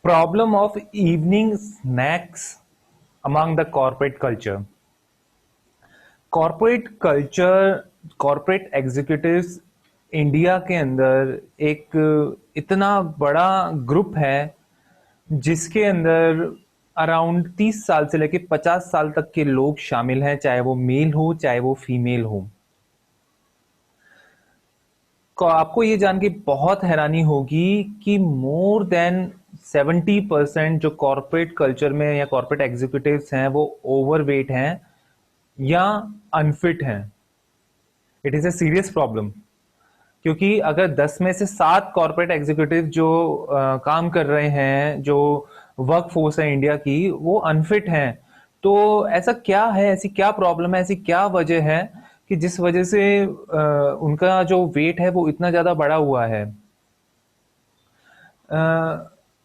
Problem of evening snacks among the corporate culture. Corporate culture, corporate executives India के अंदर एक इतना बड़ा ग्रुप है जिसके अंदर अराउंड 30 साल से लेकर 50 साल तक के लोग शामिल हैं, चाहे वो मेल हो चाहे वो फीमेल हो। आपको ये जान के बहुत हैरानी होगी कि मोर देन 70% जो कॉरपोरेट कल्चर में या कॉरपोरेट एग्जीक्यूटिव्स हैं वो ओवरवेट हैं या अनफिट हैं। It is a serious problem, क्योंकि अगर 10 में से 7 कॉरपोरेट एग्जीक्यूटिव जो काम कर रहे हैं, जो वर्क फोर्स है इंडिया की, वो अनफिट हैं, तो ऐसा क्या है, ऐसी क्या प्रॉब्लम है, ऐसी क्या वजह है कि जिस वजह से उनका जो वेट है वो इतना ज्यादा बढ़ा हुआ है।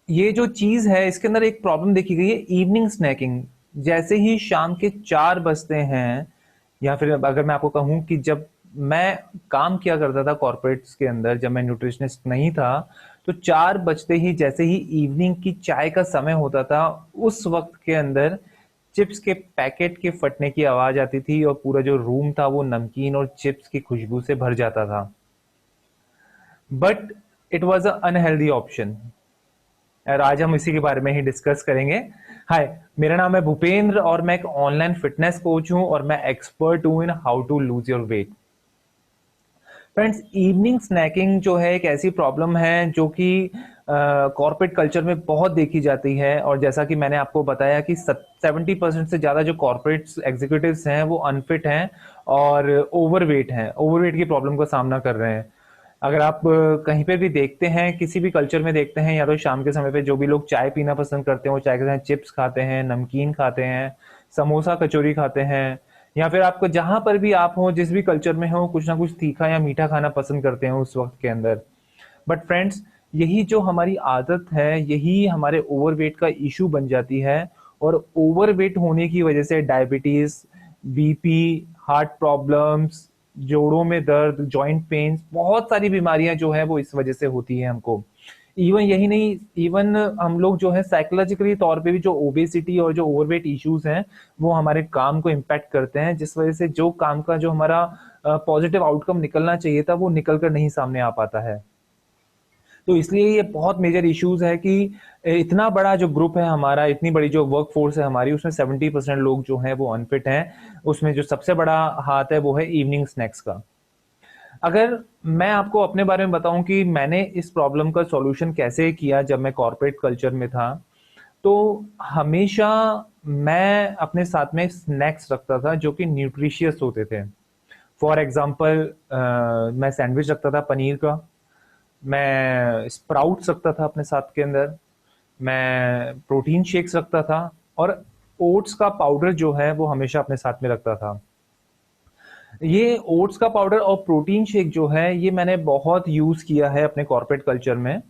ये जो चीज है इसके अंदर एक प्रॉब्लम देखी गई है, इवनिंग स्नैकिंग। जैसे ही शाम के 4 बजते हैं, या फिर अगर मैं आपको कहूं कि जब मैं काम किया करता था कॉर्पोरेट्स के अंदर, जब मैं न्यूट्रिशनिस्ट नहीं था, तो 4 बजते ही जैसे ही इवनिंग की चाय का समय होता था, उस वक्त के अंदर चिप्स के पैकेट के फटने की आवाज आती थी और पूरा जो रूम था वो नमकीन और चिप्स की खुशबू से भर जाता था। But it was a unhealthy option, और आज हम इसी के बारे में ही डिस्कस करेंगे। हाय, मेरा नाम है भूपेंद्र और मैं एक ऑनलाइन फिटनेस कोच हूं और मैं एक्सपर्ट हूं in how to lose your weight. Friends, evening snacking जो है एक ऐसी प्रॉब्लम है जो कि कॉर्पोरेट कल्चर में बहुत देखी जाती है, और जैसा कि मैंने आपको बताया कि 70% से ज्यादा जो कॉर्पोरेट एग्जीक्यूटिव्स हैं वो अनफिट हैं और ओवरवेट हैं, ओवरवेट की प्रॉब्लम का सामना कर रहे हैं। अगर आप कहीं पे भी देखते हैं, किसी भी कल्चर में देखते हैं, या तो शाम के समय पे जो भी लोग चाय पीना पसंद करते हैं वो चाय के साथ चिप्स खाते हैं, नमकीन खाते हैं, समोसा कचौरी खाते हैं, या फिर आपको जहां पर भी आप हो, जिस भी कल्चर में हो, कुछ ना कुछ तीखा या मीठा खाना पसंद करते हैं उस वक्त के अंदर। बट फ्रेंड्स, यही जो हमारी आदत है यही हमारे ओवरवेट का इशू बन जाती है, और ओवरवेट होने की वजह से डायबिटीज, बीपी, हार्ट प्रॉब्लम्स, जोड़ों में दर्द, जॉइंट पेन्स, बहुत सारी बीमारियां जो है वो इस वजह से होती है हमको। इवन यही नहीं, इवन हम लोग जो है साइकोलॉजिकली तौर पे भी जो ओबेसिटी और जो ओवरवेट इश्यूज हैं वो हमारे काम को इम्पैक्ट करते हैं, जिस वजह से जो काम का जो हमारा पॉजिटिव आउटकम निकलना चाहिए था वो निकल कर नहीं सामने आ पाता है। तो इसलिए ये बहुत मेजर इश्यूज है कि इतना बड़ा जो ग्रुप है हमारा, इतनी बड़ी जो वर्क फोर्स है हमारी, उसमें 70% लोग जो हैं वो अनफिट हैं। उसमें जो सबसे बड़ा हाथ है वो है इवनिंग स्नैक्स का। अगर मैं आपको अपने बारे में बताऊं कि मैंने इस प्रॉब्लम का सॉल्यूशन कैसे किया जब मैं कॉर्पोरेट कल्चर में था, तो हमेशा मैं अपने साथ में स्नैक्स रखता था जो कि न्यूट्रिशियस होते थे। फॉर एग्जाम्पल, मैं सैंडविच रखता था पनीर का, मैं स्प्राउट्स रखता था अपने साथ के अंदर, मैं प्रोटीन शेक्स रखता था, और ओट्स का पाउडर जो है वो हमेशा अपने साथ में रखता था। ये ओट्स का पाउडर और प्रोटीन शेक जो है ये मैंने बहुत यूज किया है अपने कॉर्पोरेट कल्चर में।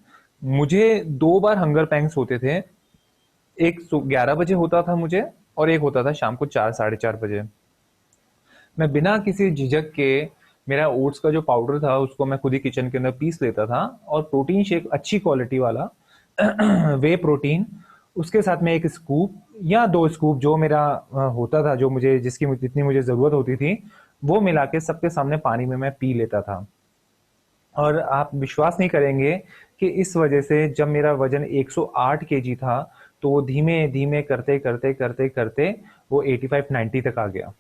मुझे 2 बार हंगर पैंग्स होते थे। एक 11 बजे होता था मुझे, और एक होता था शाम को 4, 4:30 बजे। मैं बिना किसी झिझक के मेरा ओट्स का जो पाउडर था उसको मैं खुद ही किचन के अंदर पीस लेता था, और प्रोटीन शेक अच्छी क्वालिटी वाला वे प्रोटीन, उसके साथ में 1 स्कूप या 2 स्कूप जो मेरा होता था, जो मुझे जितनी मुझे जरूरत होती थी, वो मिला के सबके सामने पानी में मैं पी लेता था। और आप विश्वास नहीं करेंगे कि इस वजह से जब मेरा वजन 108 केजी था, तो वो धीमे धीमे करते करते करते करते वो 85-90 तक आ गया।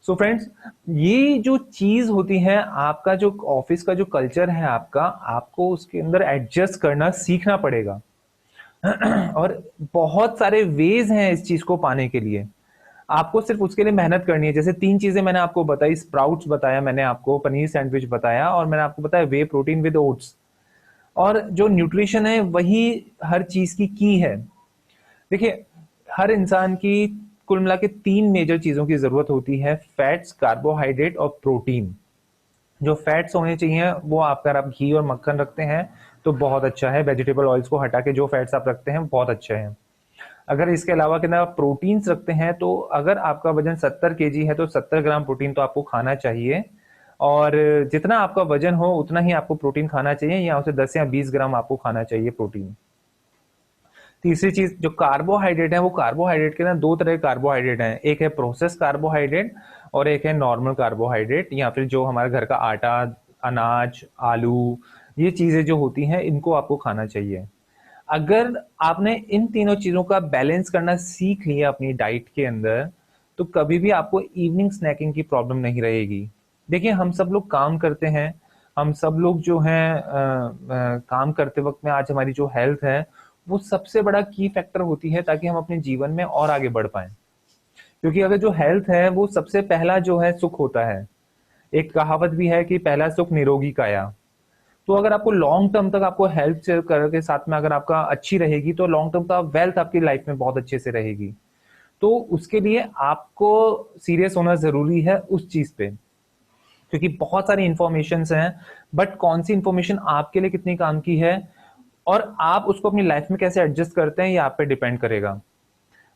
सो फ्रेंड्स, ये जो चीज होती है, आपका जो ऑफिस का जो कल्चर है आपका, आपको उसके अंदर एडजस्ट करना सीखना पड़ेगा। और बहुत सारे वेज हैं इस चीज को पाने के लिए। आपको सिर्फ उसके लिए मेहनत करनी है। जैसे 3 चीजें मैंने आपको बताई, स्प्राउट्स बताया मैंने आपको, पनीर सैंडविच बताया, और मैंने आपको बताया वे प्रोटीन विद ओट्स। और जो न्यूट्रिशन है वही हर चीज की है। देखिए, हर इंसान की कुल मिला के 3 मेजर चीजों की जरूरत होती है: फैट्स, कार्बोहाइड्रेट और प्रोटीन। जो फैट्स होने चाहिए वो आप, अगर आप घी और मक्खन रखते हैं तो बहुत अच्छा है। वेजिटेबल ऑयल्स को हटा के जो फैट्स आप रखते हैं बहुत अच्छे हैं। अगर इसके अलावा के अंदर आप प्रोटीन्स रखते हैं, तो अगर आपका वजन 70 केजी है तो 70 ग्राम प्रोटीन तो आपको खाना चाहिए। और जितना आपका वजन हो उतना ही आपको प्रोटीन खाना चाहिए, या उसे 10 या 20 ग्राम आपको खाना चाहिए प्रोटीन। तीसरी चीज जो कार्बोहाइड्रेट है, वो कार्बोहाइड्रेट के ना दो तरह के कार्बोहाइड्रेट हैं, एक है प्रोसेस कार्बोहाइड्रेट और एक है नॉर्मल कार्बोहाइड्रेट, या फिर जो हमारे घर का आटा, अनाज, आलू, ये चीजें जो होती हैं इनको आपको खाना चाहिए। अगर आपने इन तीनों चीजों का बैलेंस करना सीख लिया अपनी डाइट के अंदर, तो कभी भी आपको इवनिंग स्नैकिंग की प्रॉब्लम नहीं रहेगी। देखिए हम सब लोग काम करते हैं, हम सब लोग जो हैं काम करते वक्त में आज हमारी जो हेल्थ है वो सबसे बड़ा की फैक्टर होती है ताकि हम अपने जीवन में और आगे बढ़ पाए। क्योंकि अगर जो हेल्थ है वो सबसे पहला जो है सुख होता है। एक कहावत भी है कि पहला सुख निरोगी काया। तो अगर आपको लॉन्ग टर्म तक आपको हेल्थ से के साथ में अगर आपका अच्छी रहेगी तो लॉन्ग टर्म का वेल्थ आपकी लाइफ में बहुत अच्छे से रहेगी। तो उसके लिए आपको सीरियस होना जरूरी है उस चीज पे, क्योंकि बहुत सारी इंफॉर्मेशन हैं, बट कौन सी इंफॉर्मेशन आपके लिए कितनी काम की है और आप उसको अपनी लाइफ में कैसे एडजस्ट करते हैं ये आप पे डिपेंड करेगा।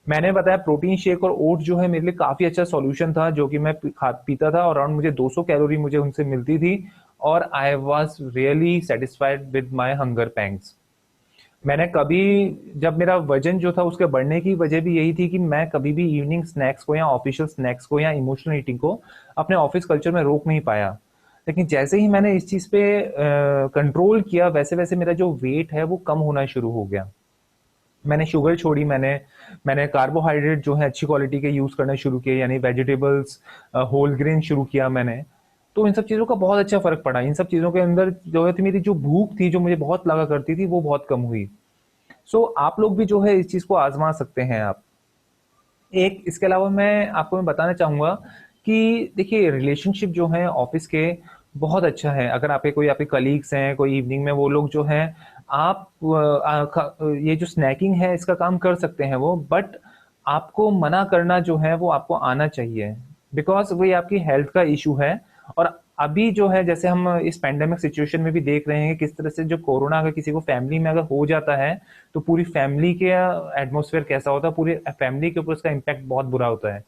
मैंने बताया प्रोटीन शेक और ओट्स जो है मेरे लिए काफी अच्छा सॉल्यूशन था, जो कि मैं पीता था और अराउंड मुझे 200 कैलोरी मुझे उनसे मिलती थी और I was really satisfied with my hunger pangs. मैंने कभी, जब मेरा वजन जो था उसके बढ़ने की वजह भी यही थी कि मैं कभी भी इवनिंग स्नैक्स को या ऑफिशियल स्नैक्स को या इमोशनल ईटिंग को अपने ऑफिस कल्चर में रोक नहीं पाया। लेकिन जैसे ही मैंने इस चीज पे कंट्रोल किया वैसे वैसे मेरा जो वेट है वो कम होना शुरू हो गया। मैंने शुगर छोड़ी, मैंने मैंने कार्बोहाइड्रेट जो है अच्छी क्वालिटी के यूज करना शुरू किए, यानी वेजिटेबल्स, होल ग्रेन शुरू किया मैंने। तो इन सब चीजों का बहुत अच्छा फर्क पड़ा। इन सब चीजों के अंदर जो है मेरी जो भूख थी जो मुझे बहुत लगा करती थी वो बहुत कम हुई। सो आप लोग भी जो है इस चीज को आजमा सकते हैं आप। एक इसके अलावा मैं बताना चाहूंगा कि देखिए रिलेशनशिप जो है ऑफिस के बहुत अच्छा है। अगर आपके कोई आपके कलीग्स हैं कोई इवनिंग में, वो लोग जो हैं आप ये जो स्नैकिंग है इसका काम कर सकते हैं वो, बट आपको मना करना जो है वो आपको आना चाहिए, बिकॉज वो ये आपकी हेल्थ का इशू है। और अभी जो है जैसे हम इस पेंडेमिक सिचुएशन में भी देख रहे हैं कि किस तरह से जो कोरोना अगर किसी को फैमिली में अगर हो जाता है तो पूरी फैमिली के एटमोसफेयर कैसा होता है, पूरी फैमिली के ऊपर उसका इम्पैक्ट बहुत बुरा होता है।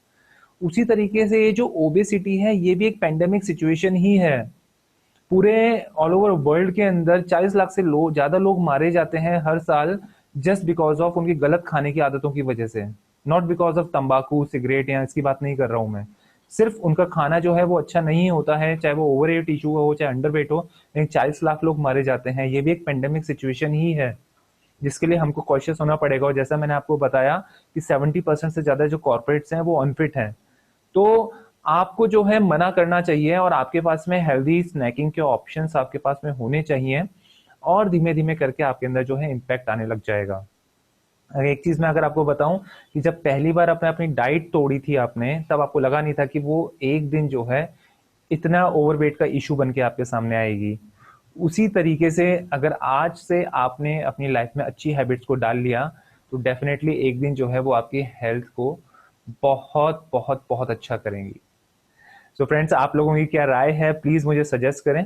उसी तरीके से ये जो ओबेसिटी है ये भी एक पेंडेमिक सिचुएशन ही है। पूरे ऑल ओवर वर्ल्ड के अंदर 40 लाख से ज्यादा लोग मारे जाते हैं हर साल, जस्ट बिकॉज ऑफ उनकी गलत खाने की आदतों की वजह से। नॉट बिकॉज ऑफ तंबाकू सिगरेट, या इसकी बात नहीं कर रहा हूं मैं। सिर्फ उनका खाना जो है वो अच्छा नहीं होता है, चाहे वो ओवर वेट इशू हो चाहे अंडर वेट हो, लेकिन 40 लाख लोग मारे जाते हैं। ये भी एक पेंडेमिक सिचुएशन ही है जिसके लिए हमको कॉशियस होना पड़ेगा। और जैसा मैंने आपको बताया कि 70% से ज्यादा जो कॉर्पोरेट्स हैं वो अनफिट हैं। तो आपको जो है मना करना चाहिए और आपके पास में हेल्दी स्नैकिंग के ऑप्शंस आपके पास में होने चाहिए, और धीमे धीमे करके आपके अंदर जो है इम्पैक्ट आने लग जाएगा। एक चीज मैं अगर आपको बताऊं कि जब पहली बार आपने अपनी डाइट तोड़ी थी आपने, तब आपको लगा नहीं था कि वो एक दिन जो है इतना ओवरवेट का इशू बन के आपके सामने आएगी। उसी तरीके से अगर आज से आपने अपनी लाइफ में अच्छी हैबिट्स को डाल लिया तो डेफिनेटली एक दिन जो है वो आपकी हेल्थ को बहुत बहुत बहुत अच्छा करेंगी। सो फ्रेंड्स, आप लोगों की क्या राय है प्लीज मुझे सजेस्ट करें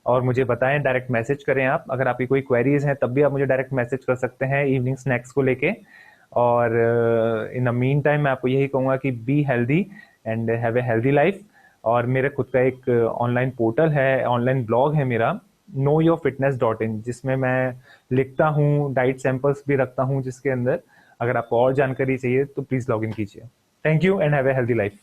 और मुझे बताएं, डायरेक्ट मैसेज करें आप। अगर आपकी कोई क्वेरीज हैं तब भी आप मुझे डायरेक्ट मैसेज कर सकते हैं इवनिंग स्नैक्स को लेके। और इन द मीन टाइम मैं आपको यही कहूंगा कि be healthy and have a healthy life. और मेरे खुद का एक ऑनलाइन पोर्टल है, ऑनलाइन ब्लॉग है मेरा, knowyourfitness.in, जिसमें मैं लिखता हूँ, डाइट सैंपल्स भी रखता हूँ जिसके अंदर। अगर आपको और जानकारी चाहिए तो प्लीज लॉग इन कीजिए। Thank you and have a healthy life.